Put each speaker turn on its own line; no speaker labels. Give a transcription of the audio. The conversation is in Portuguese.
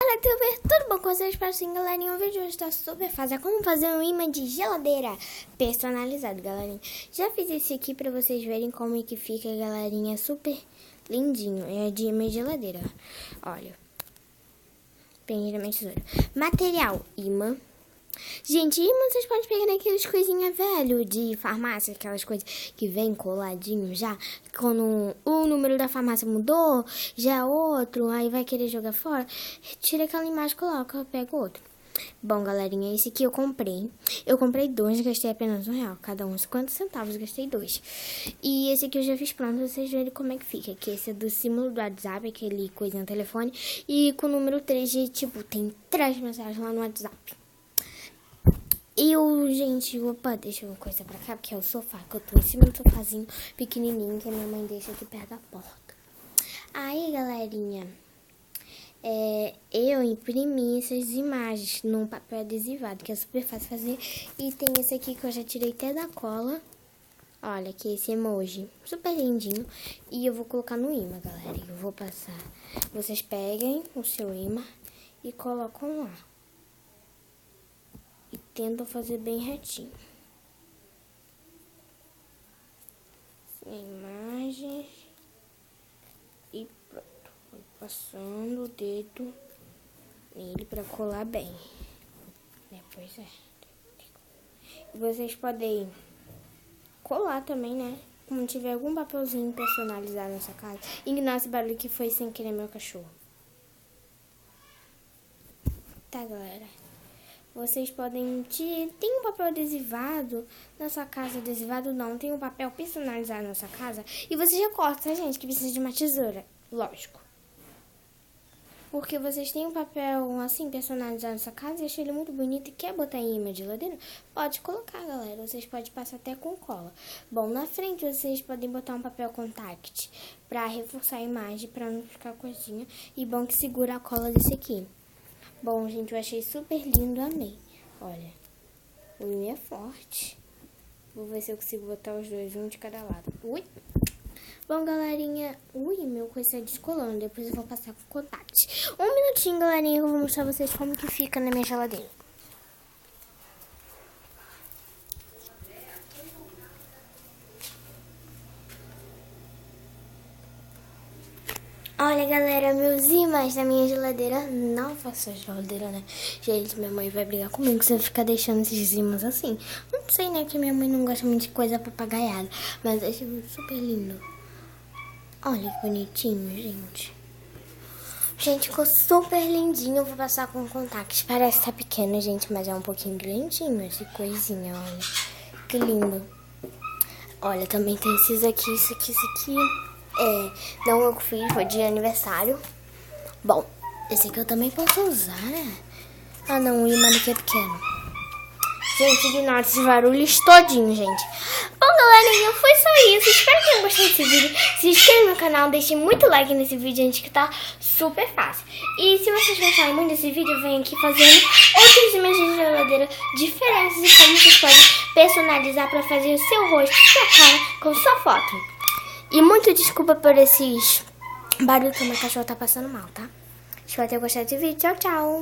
Olá, tudo bom com vocês? Espero sim, galerinha. O vídeo hoje tá super fácil. É como fazer um imã de geladeira personalizado, galerinha. Já fiz esse aqui pra vocês verem como é que fica, galerinha. Super lindinho. É de imã de geladeira. Olha. Peguei minha tesoura. Material, imã. Gente, imã vocês podem pegar naquelas coisinhas velho de farmácia, aquelas coisas que vem coladinho já. Quando o número da farmácia mudou, já é outro, aí vai querer jogar fora, tira aquela imagem e coloca, pega outro. Bom, galerinha, esse aqui eu comprei. Eu comprei dois, gastei apenas R$1, cada um 50 centavos, gastei dois. E esse aqui eu já fiz pronto, vocês verem como é que fica. Que esse é do símbolo do WhatsApp, aquele coisinha no telefone. E com o número 3 de, tipo, tem 3 mensagens lá no WhatsApp. Gente, opa, deixa uma coisa pra cá, porque é o sofá, que eu tô em cima do sofazinho pequenininho, que a minha mãe deixa aqui perto da porta. Aí, galerinha, eu imprimi essas imagens num papel adesivado, que é super fácil fazer. E tem esse aqui que eu já tirei até da cola. Olha, aqui esse emoji, super lindinho. E eu vou colocar no imã, galera. Eu vou passar. Vocês peguem o seu imã e colocam lá. E tentam fazer bem retinho. Imagens. E pronto. Vou passando o dedo nele pra colar bem. Depois E vocês podem colar também, né? Como tiver algum papelzinho personalizado na sua casa. Ignora esse barulho que foi sem querer meu cachorro. Tá, galera? Vocês podem... Tem um papel adesivado na sua casa? Adesivado não. Tem um papel personalizado na sua casa. E você já corta, tá, gente? Que precisa de uma tesoura. Lógico. Porque vocês têm um papel assim personalizado na sua casa e acham ele muito bonito e quer botar em imã de geladeira? Pode colocar, galera. Vocês podem passar até com cola. Bom, na frente vocês podem botar um papel contact pra reforçar a imagem, pra não ficar coisinha. E bom que segura a cola desse aqui. Bom, gente, eu achei super lindo, amei. Olha, o imã é forte. Vou ver se eu consigo botar os dois, um de cada lado. Ui! Bom, galerinha, meu coisa está descolando. Depois eu vou passar com contact. Um minutinho, galerinha, que eu vou mostrar pra vocês como que fica na minha geladeira. Olha, galera, meus imãs na minha geladeira. Não faço geladeira, né? Gente, minha mãe vai brigar comigo se eu ficar deixando esses imãs assim. Não sei, né? Que minha mãe não gosta muito de coisa papagaiada. Mas eu achei super lindo. Olha que bonitinho, gente. Gente, ficou super lindinho. Eu vou passar com contact. Parece que tá pequeno, gente, mas é um pouquinho grandinho esse coisinha, olha. Que lindo. Olha, também tem esses aqui, isso aqui. Não eu fiz, foi de aniversário. Bom, esse aqui eu também posso usar, né? Ah, não, o imã aqui é pequeno. Gente, ignora esses barulhos todinho, gente. Bom, galerinha, foi só isso. Espero que tenham gostado desse vídeo. Se inscreva no canal, deixe muito like nesse vídeo, gente, que tá super fácil. E se vocês gostarem muito desse vídeo, eu venho aqui fazendo outros imãs de geladeira diferentes e como vocês podem personalizar pra fazer o seu rosto, sua cara, com sua foto. E muito desculpa por esses barulhos que o meu cachorro tá passando mal, tá? Espero ter gostado desse vídeo. Tchau, tchau!